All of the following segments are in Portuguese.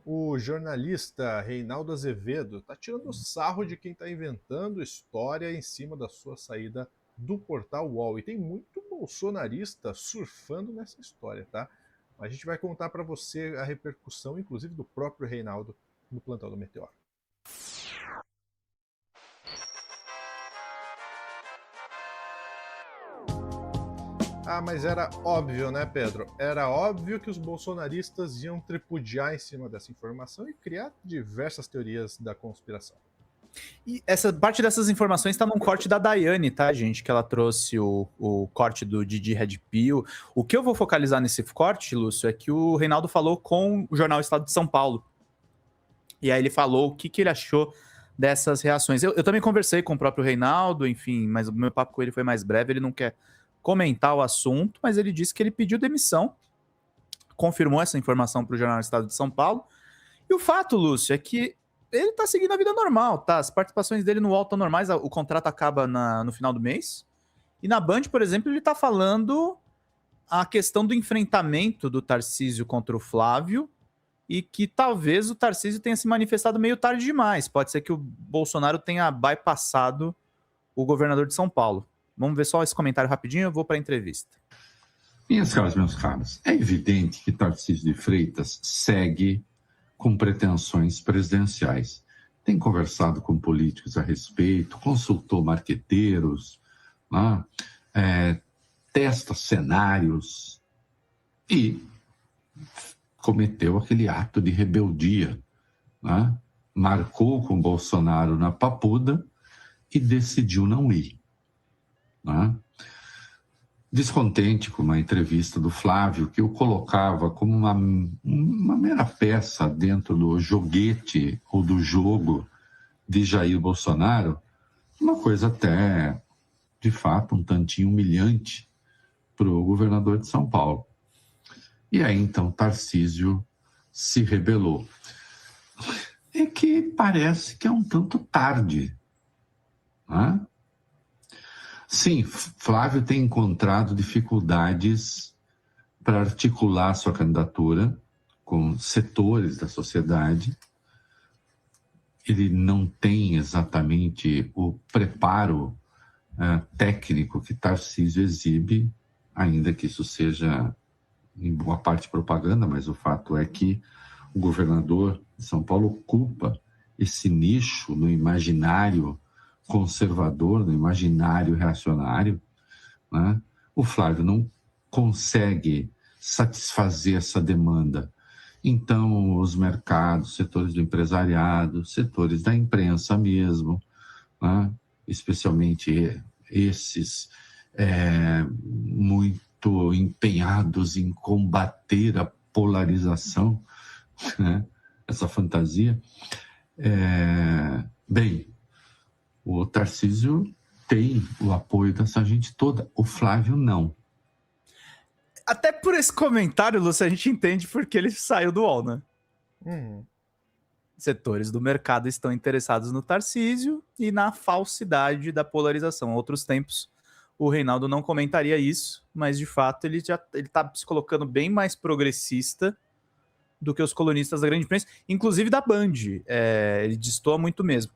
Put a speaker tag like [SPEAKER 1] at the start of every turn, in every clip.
[SPEAKER 1] O jornalista Reinaldo Azevedo está tirando sarro de quem está inventando história em cima da sua saída do portal UOL. E tem muito bolsonarista surfando nessa história, tá? A gente vai contar para você a repercussão, inclusive do próprio Reinaldo, no plantão do Meteoro. Ah, mas era óbvio, né, Pedro? Era óbvio que os bolsonaristas iam tripudiar em cima dessa informação e criar diversas teorias da conspiração.
[SPEAKER 2] E essa parte dessas informações está num corte da Daiane, tá, gente? Que ela trouxe o corte do Didi Red Pill. O que eu vou focalizar nesse corte, Lúcio, é que o Reinaldo falou com o jornal Estado de São Paulo. E aí ele falou o que ele achou dessas reações. Eu também conversei com o próprio Reinaldo, enfim, mas o meu papo com ele foi mais breve, ele não quer comentar o assunto, mas ele disse que ele pediu demissão, confirmou essa informação para o jornal Estado de São Paulo. E o fato, Lúcio, é que ele tá seguindo a vida normal, tá? As participações dele no UOL estão normais, o contrato acaba no final do mês. E na Band, por exemplo, ele tá falando a questão do enfrentamento do Tarcísio contra o Flávio e que talvez o Tarcísio tenha se manifestado meio tarde demais. Pode ser que o Bolsonaro tenha bypassado o governador de São Paulo. Vamos ver só esse comentário rapidinho, eu vou para a entrevista.
[SPEAKER 3] Minhas caras, meus caros, é evidente que Tarcísio de Freitas segue com pretensões presidenciais. Tem conversado com políticos a respeito, consultou marqueteiros, né? Testa cenários e cometeu aquele ato de rebeldia, né? Marcou com Bolsonaro na Papuda e decidiu não ir, né? Descontente com uma entrevista do Flávio, que o colocava como uma mera peça dentro do joguete ou do jogo de Jair Bolsonaro, uma coisa até, de fato, um tantinho humilhante para o governador de São Paulo. E aí, então, Tarcísio se rebelou. É que parece que é um tanto tarde, né? Sim, Flávio tem encontrado dificuldades para articular sua candidatura com setores da sociedade. Ele não tem exatamente o preparo técnico que Tarcísio exibe, ainda que isso seja em boa parte propaganda, mas o fato é que o governador de São Paulo ocupa esse nicho no imaginário conservador, no imaginário reacionário, né? O Flávio não consegue satisfazer essa demanda. Então, os mercados, setores do empresariado, setores da imprensa mesmo, né? Especialmente esses muito empenhados em combater a polarização, né? Essa fantasia. Bem, o Tarcísio tem o apoio dessa gente toda, o Flávio não.
[SPEAKER 2] Até por esse comentário, Lúcio, a gente entende porque ele saiu do UOL, né? Setores do mercado estão interessados no Tarcísio e na falsidade da polarização. Em outros tempos, o Reinaldo não comentaria isso, mas de fato ele está se colocando bem mais progressista do que os colunistas da grande imprensa, inclusive da Band. Ele destoa muito mesmo.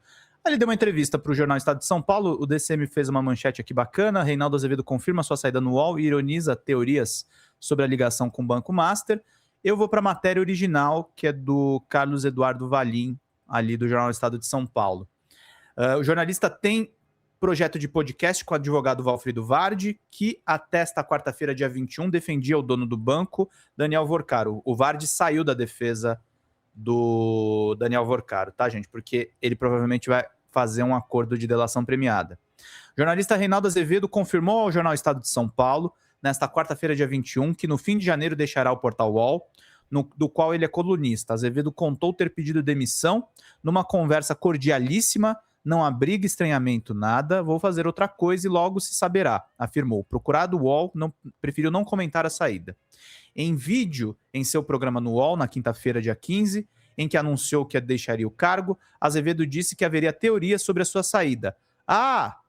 [SPEAKER 2] Ele deu uma entrevista para o jornal Estado de São Paulo, o DCM fez uma manchete aqui bacana, Reinaldo Azevedo confirma sua saída no UOL e ironiza teorias sobre a ligação com o Banco Master. Eu vou para a matéria original, que é do Carlos Eduardo Valim, ali do jornal Estado de São Paulo. O jornalista tem projeto de podcast com o advogado Valfrido Vardi, que até esta quarta-feira, dia 21, defendia o dono do banco, Daniel Vorcaro. O Vardi saiu da defesa do Daniel Vorcaro, tá, gente? Porque ele provavelmente vai fazer um acordo de delação premiada. O jornalista Reinaldo Azevedo confirmou ao jornal Estado de São Paulo, nesta quarta-feira, dia 21, que no fim de janeiro deixará o portal UOL, do qual ele é colunista. Azevedo contou ter pedido demissão numa conversa cordialíssima, não abriga estranhamento nada, vou fazer outra coisa e logo se saberá, afirmou. Procurado UOL, preferiu não comentar a saída. Em vídeo, em seu programa no UOL, na quinta-feira, dia 15, em que anunciou que deixaria o cargo, Azevedo disse que haveria teorias sobre a sua saída.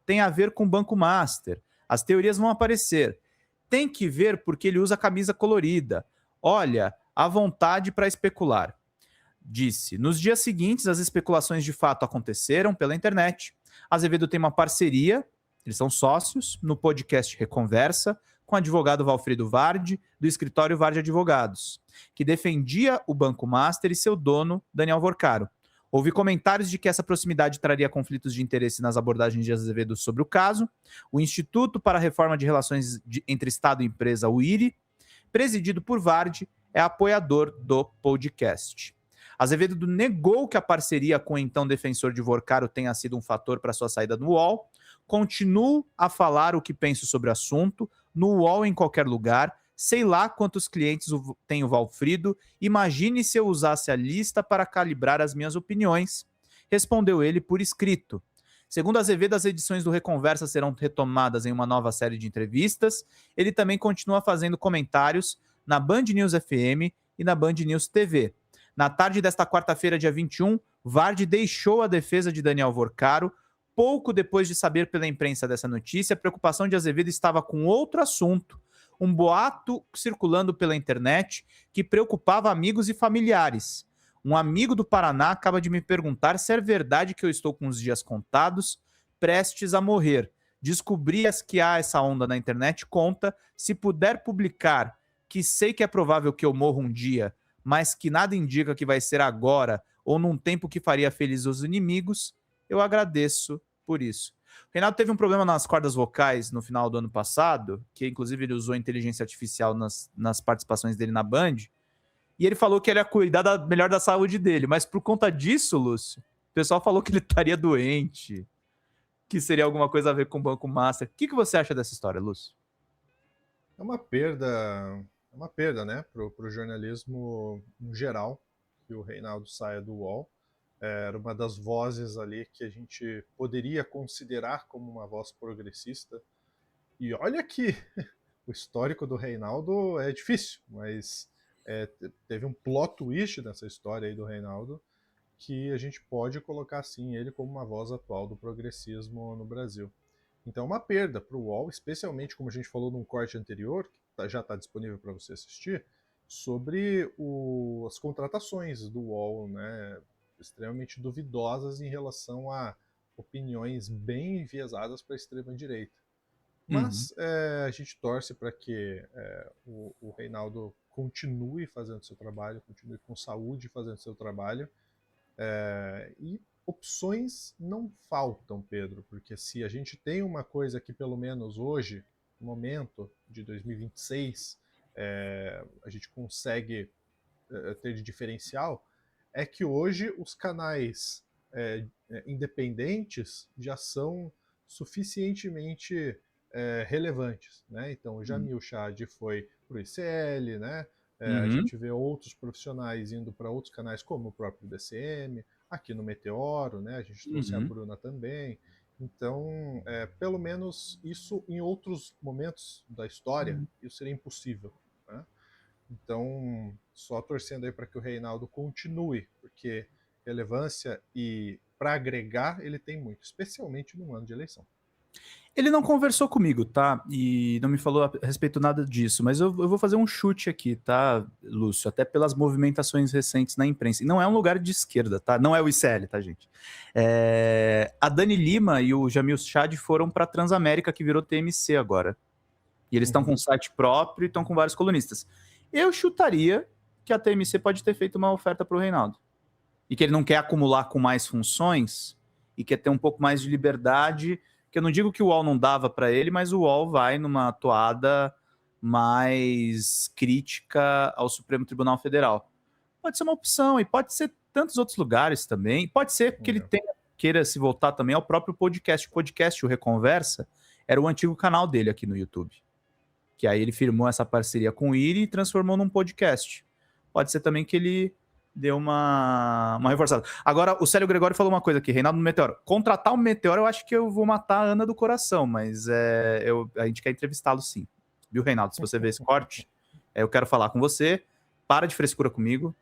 [SPEAKER 2] Tem a ver com o Banco Master. As teorias vão aparecer. Tem que ver porque ele usa camisa colorida. Olha, à vontade para especular. disse: nos dias seguintes, as especulações de fato aconteceram pela internet. Azevedo tem uma parceria, eles são sócios, no podcast Reconversa, com o advogado Valfrido Vardi, do escritório Vardi Advogados, que defendia o Banco Master e seu dono, Daniel Vorcaro. Houve comentários de que essa proximidade traria conflitos de interesse nas abordagens de Azevedo sobre o caso. O Instituto para a Reforma de Relações entre Estado e Empresa, o IRI, presidido por Vardi, é apoiador do podcast. Azevedo negou que a parceria com o então defensor de Vorcaro tenha sido um fator para sua saída no UOL. Continuo a falar o que penso sobre o assunto, no UOL em qualquer lugar. Sei lá quantos clientes tem o Valfrido. Imagine se eu usasse a lista para calibrar as minhas opiniões. Respondeu ele por escrito. Segundo Azevedo, as edições do Reconversa serão retomadas em uma nova série de entrevistas. Ele também continua fazendo comentários na Band News FM e na Band News TV. Na tarde desta quarta-feira, dia 21, Vardi deixou a defesa de Daniel Vorcaro. Pouco depois de saber pela imprensa dessa notícia, a preocupação de Azevedo estava com outro assunto, um boato circulando pela internet que preocupava amigos e familiares. Um amigo do Paraná acaba de me perguntar se é verdade que eu estou com os dias contados, prestes a morrer. Descobri que há essa onda na internet, conta, se puder publicar, que sei que é provável que eu morra um dia, mas que nada indica que vai ser agora ou num tempo que faria felizes os inimigos, eu agradeço por isso. O Reinaldo teve um problema nas cordas vocais no final do ano passado, que inclusive ele usou inteligência artificial nas participações dele na Band, e ele falou que ele ia cuidar melhor da saúde dele, mas por conta disso, Lúcio, o pessoal falou que ele estaria doente, que seria alguma coisa a ver com o Banco Master. O que você acha dessa história, Lúcio?
[SPEAKER 1] É uma perda, né, pro jornalismo no geral, que o Reinaldo saia do UOL. Era uma das vozes ali que a gente poderia considerar como uma voz progressista. E olha que o histórico do Reinaldo é difícil, mas teve um plot twist nessa história aí do Reinaldo que a gente pode colocar, sim, ele como uma voz atual do progressismo no Brasil. Então é uma perda para o UOL, especialmente como a gente falou num corte anterior, que já está disponível para você assistir, sobre as contratações do UOL, né, extremamente duvidosas em relação a opiniões bem enviesadas para a extrema-direita. Mas a gente torce para que o Reinaldo continue fazendo seu trabalho, continue com saúde fazendo seu trabalho. E opções não faltam, Pedro, porque se a gente tem uma coisa que pelo menos hoje, no momento de 2026, a gente consegue ter de diferencial, é que hoje os canais independentes já são suficientemente relevantes, né? Então o Jamil Chad foi para o ICL, né? A gente vê outros profissionais indo para outros canais como o próprio DCM, aqui no Meteoro, né? A gente trouxe a Bruna também. Então, pelo menos isso em outros momentos da história, isso seria impossível, né? Então, só torcendo aí para que o Reinaldo continue, porque relevância e para agregar ele tem muito, especialmente num ano de eleição.
[SPEAKER 2] Ele não conversou comigo, tá? E não me falou a respeito nada disso, mas eu vou fazer um chute aqui, tá, Lúcio? Até pelas movimentações recentes na imprensa. E não é um lugar de esquerda, tá? Não é o ICL, tá, gente? A Dani Lima e o Jamil Chad foram para Transamérica, que virou TMC agora. E eles estão com um site próprio e estão com vários colunistas. Eu chutaria que a TMC pode ter feito uma oferta para o Reinaldo. E que ele não quer acumular com mais funções e quer ter um pouco mais de liberdade, que eu não digo que o UOL não dava para ele, mas o UOL vai numa toada mais crítica ao Supremo Tribunal Federal. Pode ser uma opção, e pode ser tantos outros lugares também. Pode ser que ele queira se voltar também ao próprio podcast. O podcast, o Reconversa, era o antigo canal dele aqui no YouTube. Que aí ele firmou essa parceria com o IRI e transformou num podcast. Pode ser também que ele deu uma reforçada. Agora, o Célio Gregório falou uma coisa aqui, Reinaldo no Meteoro. Contratar o Meteoro, eu acho que eu vou matar a Ana do coração, mas a gente quer entrevistá-lo sim. Viu, Reinaldo? Se você vê esse corte, eu quero falar com você. Para de frescura comigo.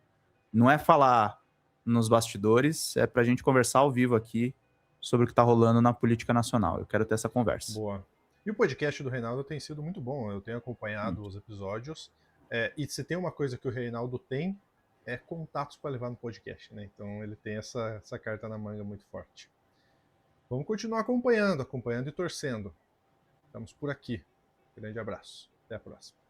[SPEAKER 2] Não é falar nos bastidores, é pra gente conversar ao vivo aqui sobre o que tá rolando na política nacional. Eu quero ter essa conversa.
[SPEAKER 1] Boa. E o podcast do Reinaldo tem sido muito bom. Eu tenho acompanhado os episódios. E se tem uma coisa que o Reinaldo tem, contatos para levar no podcast, né? Então ele tem essa carta na manga muito forte. Vamos continuar acompanhando e torcendo. Estamos por aqui. Grande abraço. Até a próxima.